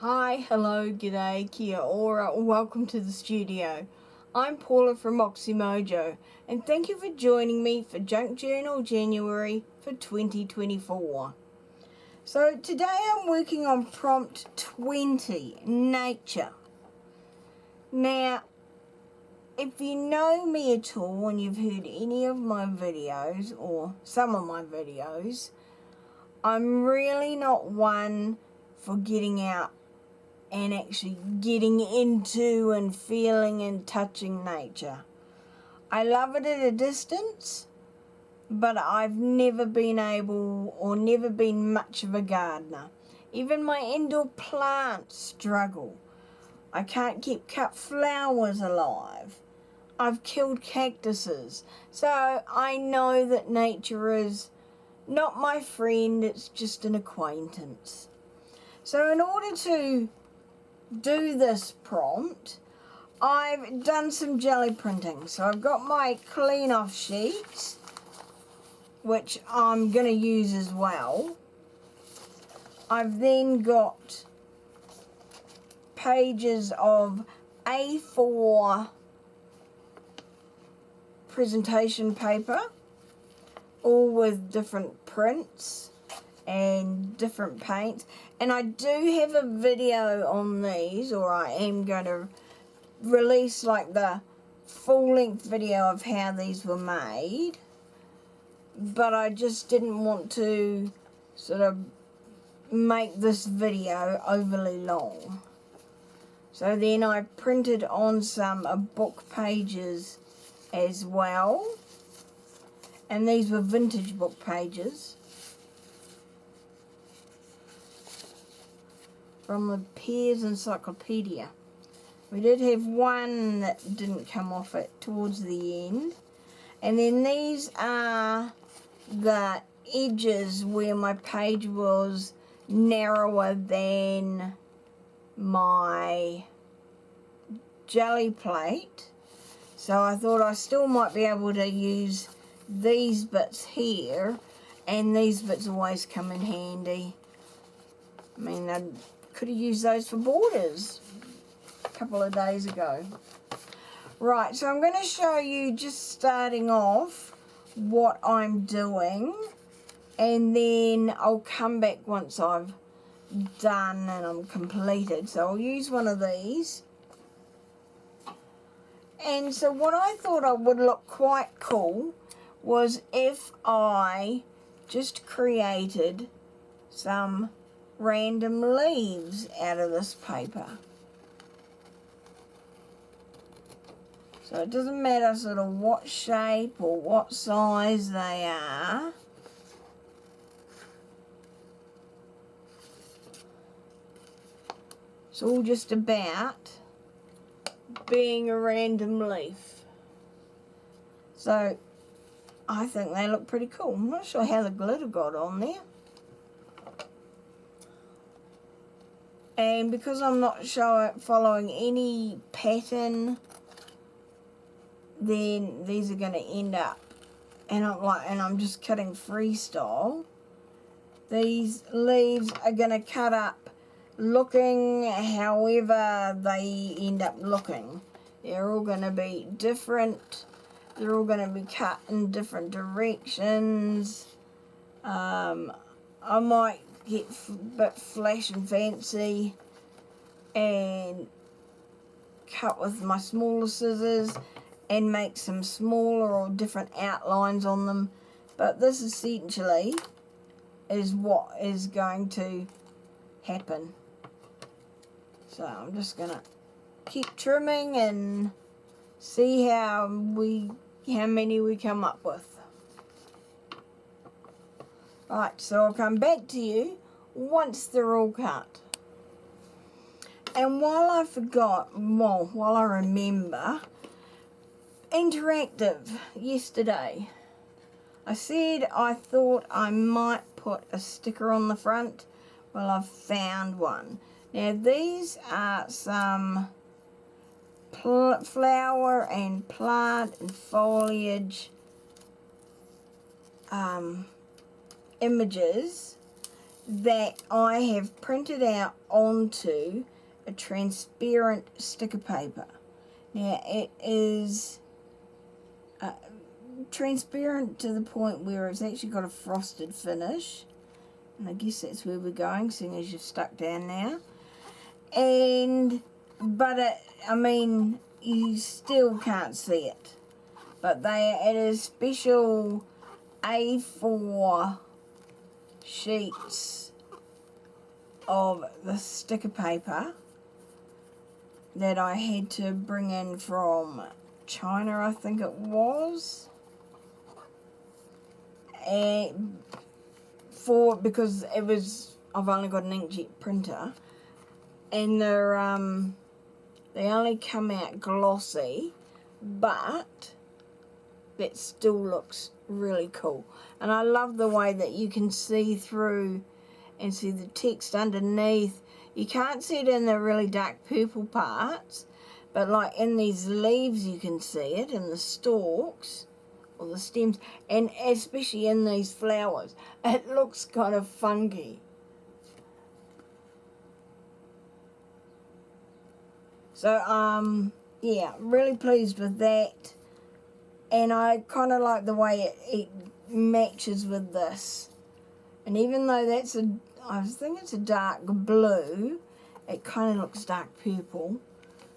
Hi, hello, g'day, kia ora, welcome to the studio. I'm Paula from Moxy Mojo, and thank you for joining me for Junk Journal January for 2024. So today I'm working on prompt 20, nature. Now, if you know me at all and you've heard any of my videos, or some of my videos, I'm really not one for getting out and actually getting into and feeling and touching nature. I love it at a distance, but I've never been able or never been much of a gardener. Even my indoor plants struggle. I can't keep cut flowers alive. I've killed cactuses. So I know that nature is not my friend, it's just an acquaintance. So in order to do this prompt, I've done some jelly printing. So I've got my clean off sheets, which I'm going to use as well. I've then got pages of A4 presentation paper, all with different prints and different paints, and I do have a video on these, or I am going to release like the full-length video of how these were made, but I just didn't want to sort of make this video overly long. So then I printed on some book pages as well, and these were vintage book pages from the Pears Encyclopedia. We did have one that didn't come off it towards the end. And then these are the edges where my page was narrower than my jelly plate. So I thought I still might be able to use these bits here, and these bits always come in handy. I mean, I could have used those for borders a couple of days ago. Right, so I'm going to show you, just starting off, what I'm doing, and then I'll come back once I've done and I'm completed. So I'll use one of these. And so what I thought I would look quite cool was if I just created some random leaves out of this paper. So it doesn't matter sort of what shape or what size they are. It's all just about being a random leaf. So I think they look pretty cool. I'm not sure how the glitter got on there. And because I'm not following any pattern, then these are going to end up, and I'm just cutting freestyle. These leaves are going to cut up looking however they end up looking. They're all going to be different. They're all going to be cut in different directions. I might get a bit flash and fancy and cut with my smaller scissors and make some smaller or different outlines on them, but this essentially is what is going to happen. So I'm just gonna keep trimming and see how many we come up with. Right, so I'll come back to you once they're all cut. And while I remember, interactive yesterday, I said I thought I might put a sticker on the front. Well, I've found one. Now these are some flower and plant and foliage images that I have printed out onto a transparent sticker paper. Now it is transparent to the point where it's actually got a frosted finish, and I guess that's where we're going, seeing as you've stuck down now. But I mean, you still can't see it. But it is special A4 sheets of the sticker paper that I had to bring in from China, I think it was. And because I've only got an inkjet printer, and they only come out glossy, but that still looks really cool. And I love the way that you can see through and see the text underneath. You can't see it in the really dark purple parts, but like in these leaves you can see it, in the stalks or the stems, and especially in these flowers. It looks kind of funky. So yeah, really pleased with that, and I kind of like the way it matches with this. And even though I think it's a dark blue, it kind of looks dark purple,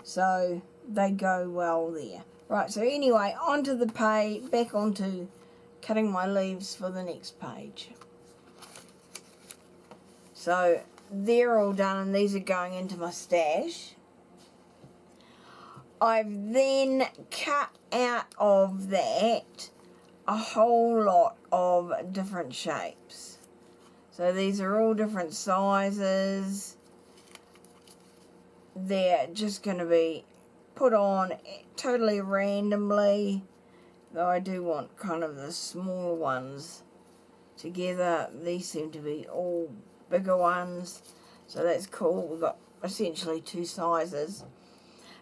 so they go well there. Right, so anyway, onto the page, back onto cutting my leaves for the next page. So they're all done, and these are going into my stash. I've then cut out of that a whole lot of different shapes. So these are all different sizes. They're just going to be put on totally randomly, though I do want kind of the small ones together. These seem to be all bigger ones, so that's cool. We've got essentially two sizes.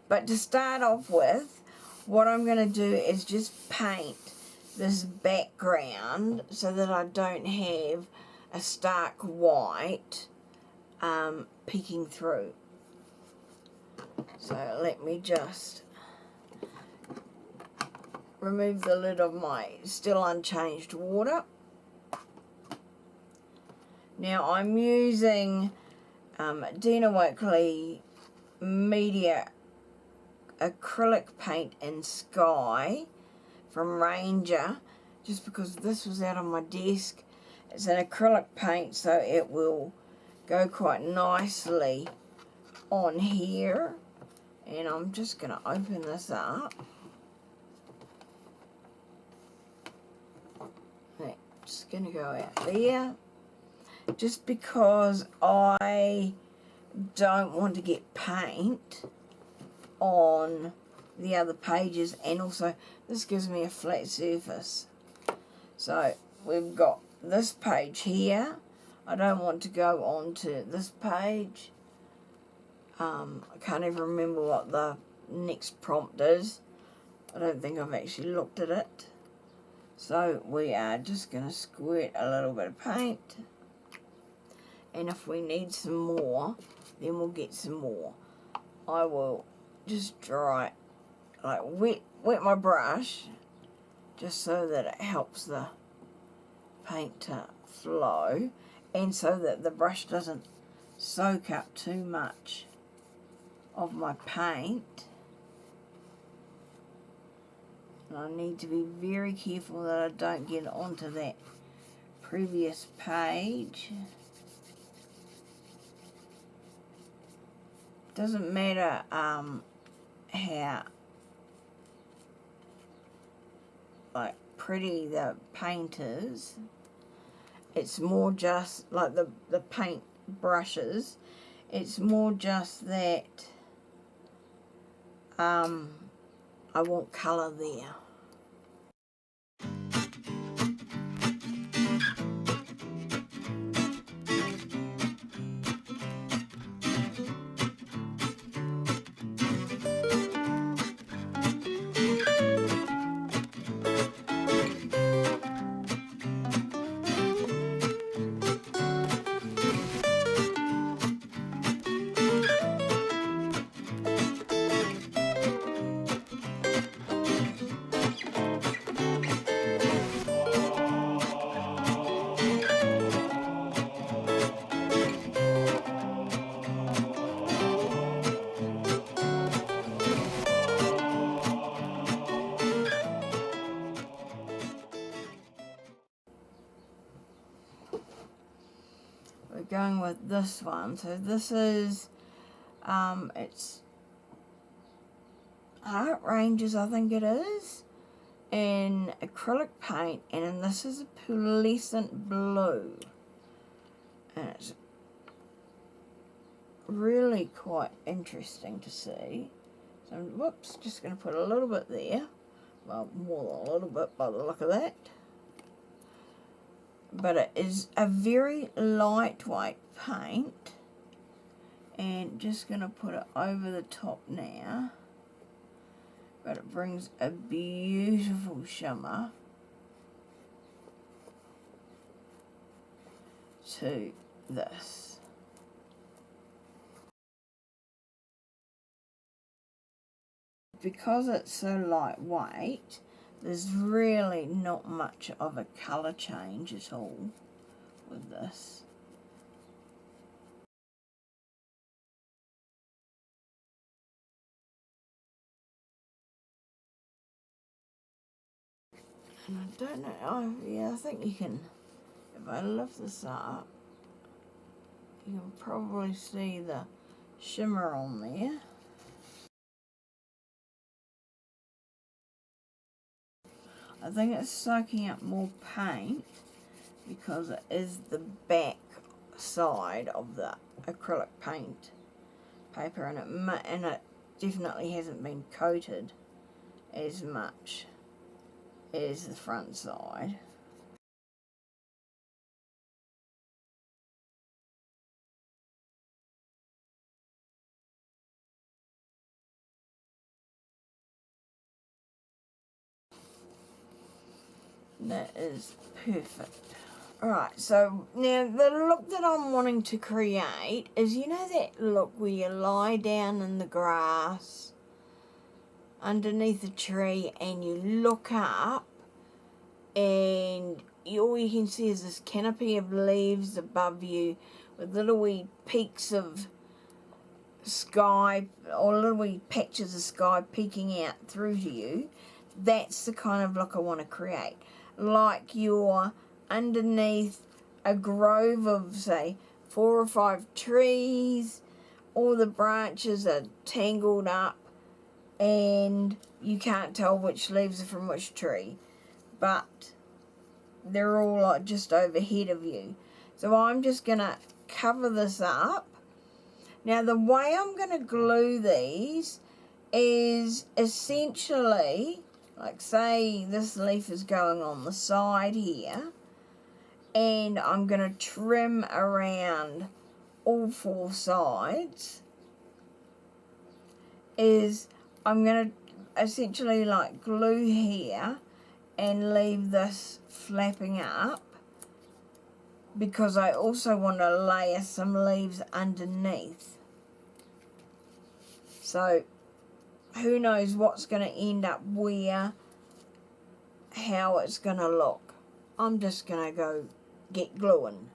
But to start off with, what I'm going to do is just paint this background so that I don't have a stark white peeking through. So let me just remove the lid of my still unchanged water. Now I'm using Dina Wakley Media acrylic paint in Sky from Ranger, just because this was out on my desk. It's an acrylic paint, so it will go quite nicely on here. And I'm just going to open this up. That's going to go out there, just because I don't want to get paint on the other pages, and also this gives me a flat surface. So we've got this page here. I don't want to go on to this page. I can't even remember what the next prompt is. I don't think I've actually looked at it. So we are just going to squirt a little bit of paint, and if we need some more, then we'll get some more. I will just dry, like wet my brush, just so that it helps the paint to flow, and so that the brush doesn't soak up too much of my paint. And I need to be very careful that I don't get onto that previous page. Doesn't matter how like pretty the paint is. It's more just like the paint brushes. It's more just that I want colour there. we're going with this one. So this is, it's Art Rangers, I think it is, in acrylic paint, and this is a pearlescent blue, and it's really quite interesting to see. So, whoops, just going to put a little bit there. Well, more than a little bit by the look of that. But it is a very lightweight paint. And just going to put it over the top now. But it brings a beautiful shimmer to this. Because it's so lightweight, there's really not much of a colour change at all with this. And I don't know, yeah, I think you can, if I lift this up, you can probably see the shimmer on there. I think it's soaking up more paint because it is the back side of the acrylic paint paper, and it definitely hasn't been coated as much as the front side. That is perfect. Alright, so now the look that I'm wanting to create is, you know that look where you lie down in the grass underneath a tree and you look up and all you can see is this canopy of leaves above you with little wee peaks of sky or little wee patches of sky peeking out through to you. That's the kind of look I want to create. Like you're underneath a grove of, say, 4 or 5 trees. All the branches are tangled up and you can't tell which leaves are from which tree. But they're all like just overhead of you. So I'm just going to cover this up. Now the way I'm going to glue these is essentially, like say this leaf is going on the side here, and I'm going to trim around all 4 sides, is I'm going to essentially like glue here and leave this flapping up, because I also want to layer some leaves underneath. So who knows what's going to end up where, how it's going to look. I'm just going to go get gluing.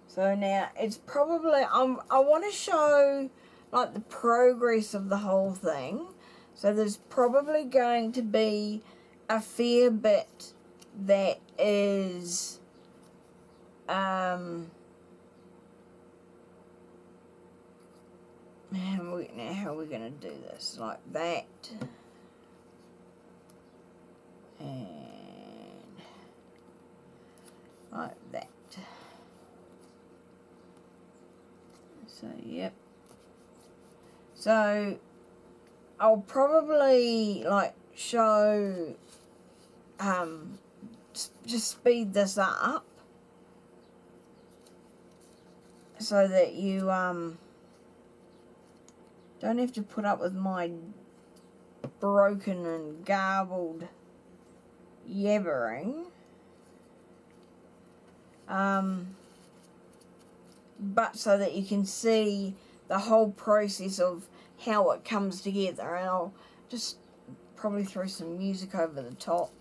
So now it's probably, I want to show like the progress of the whole thing. So there's probably going to be a fair bit that is how are we going to do this? Like that. And like that. So, yep. So, I'll probably like show, just speed this up so that you don't have to put up with my broken and garbled yabbering. But so that you can see the whole process of how it comes together, and I'll just probably throw some music over the top.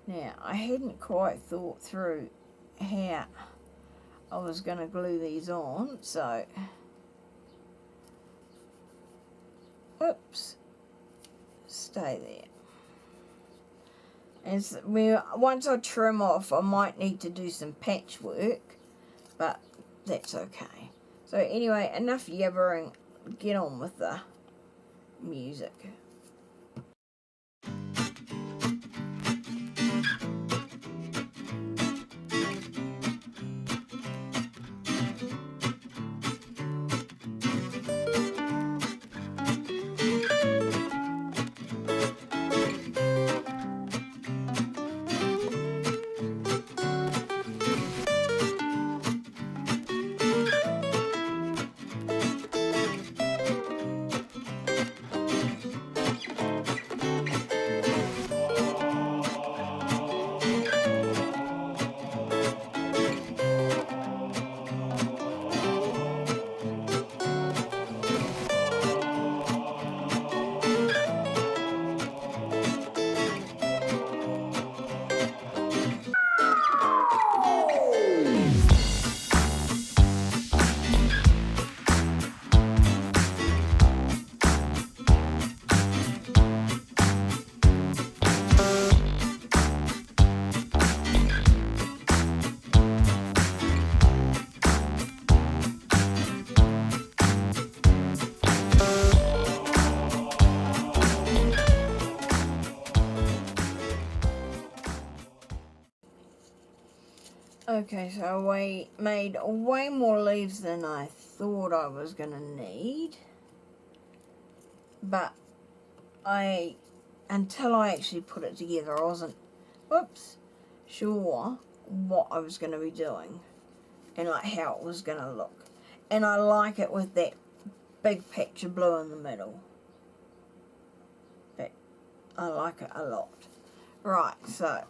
Now, I hadn't quite thought through how I was going to glue these on, so, oops, stay there. And once I trim off, I might need to do some patchwork, but that's okay. So anyway, enough yabbering, get on with the music. Okay, so I made way more leaves than I thought I was going to need. But until I actually put it together, I wasn't, sure what I was going to be doing. And like how it was going to look. And I like it with that big patch of blue in the middle. I like it a lot. Right, so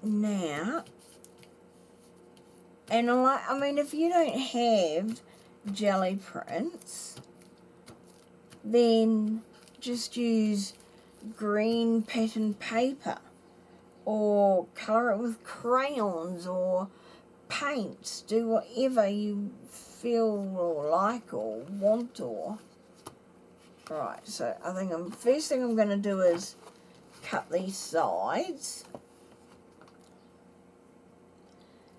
now, and I mean, if you don't have jelly prints, then just use green pattern paper, or colour it with crayons or paints. Do whatever you feel or like or want. Or right, so I think first thing I'm going to do is cut these sides.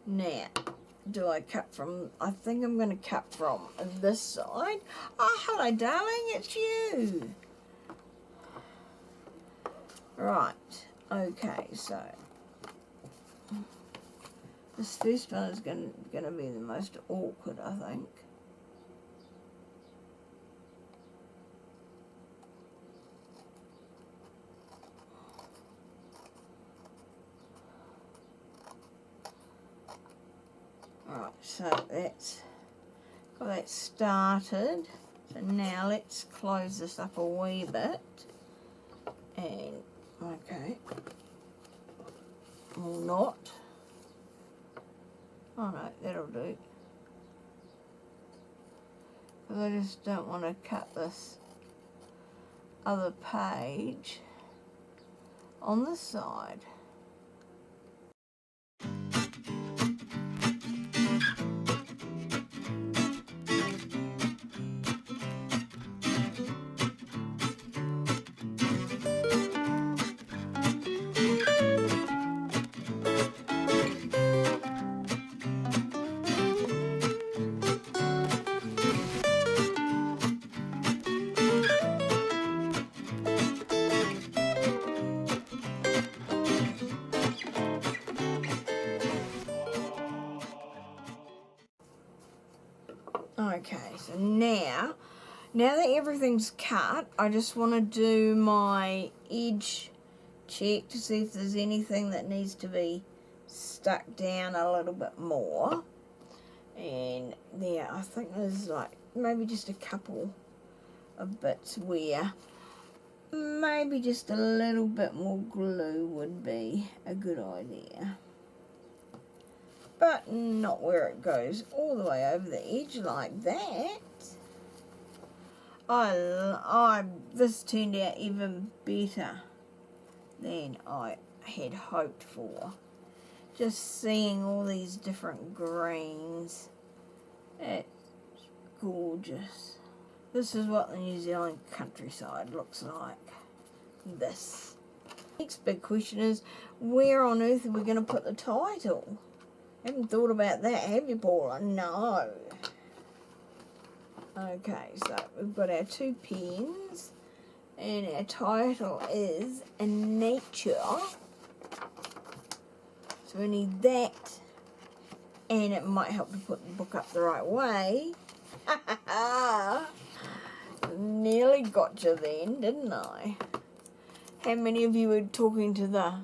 Now, do I cut from, I think I'm going to cut from this side. Oh, hello darling, it's you. Right, okay, so this first one is going to be the most awkward, I think. Alright, so that's got that started. So now let's close this up a wee bit. And, okay. Or not. Oh no, that'll do. Because I just don't want to cut this other page on this side. Okay, so now that everything's cut, I just want to do my edge check to see if there's anything that needs to be stuck down a little bit more. And there, I think there's like maybe just a couple of bits where maybe just a little bit more glue would be a good idea. But not where it goes all the way over the edge like that. This turned out even better than I had hoped for. Just seeing all these different greens, it's gorgeous. This is what the New Zealand countryside looks like. this. Next big question is, where on earth are we going to put the title? Haven't thought about that, have you, Paula? No. Okay, so we've got our 2 pens, and our title is In Nature. So we need that, and it might help to put the book up the right way. Nearly got you then, didn't I? How many of you were talking to the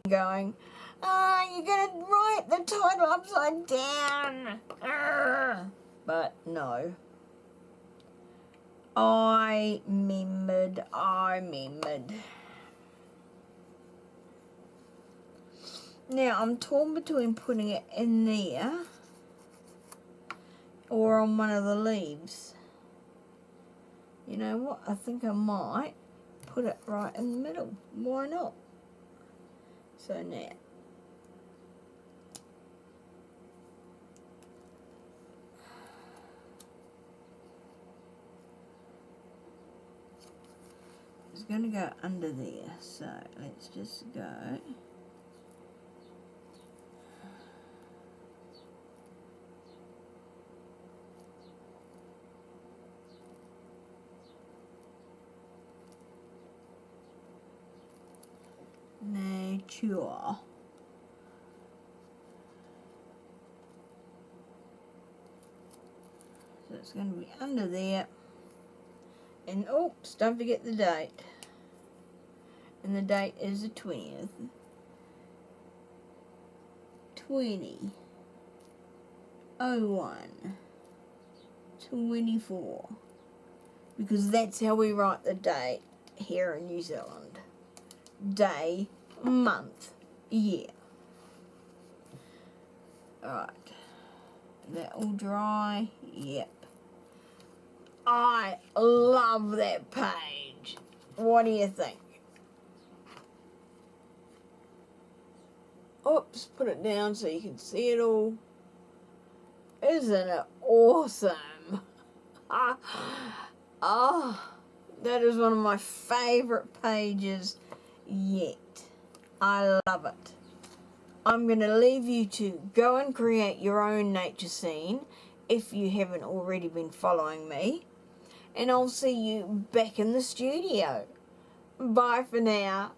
going, you're going to write the title upside down. But no. I remembered. Now, I'm torn between putting it in there or on one of the leaves. You know what? I think I might put it right in the middle. Why not? So now, it's going to go under there. So let's just go. Nature. So it's going to be under there. And oops, don't forget the date. And the date is the 20th. 20/01/24. Because that's how we write the date here in New Zealand. Day, month, year. Alright. That all dry? Yep. I love that page. What do you think? Oops, put it down so you can see it all. Isn't it awesome? That is one of my favourite pages yet. I love it. I'm going to leave you to go and create your own nature scene if you haven't already been following me. And I'll see you back in the studio. Bye for now.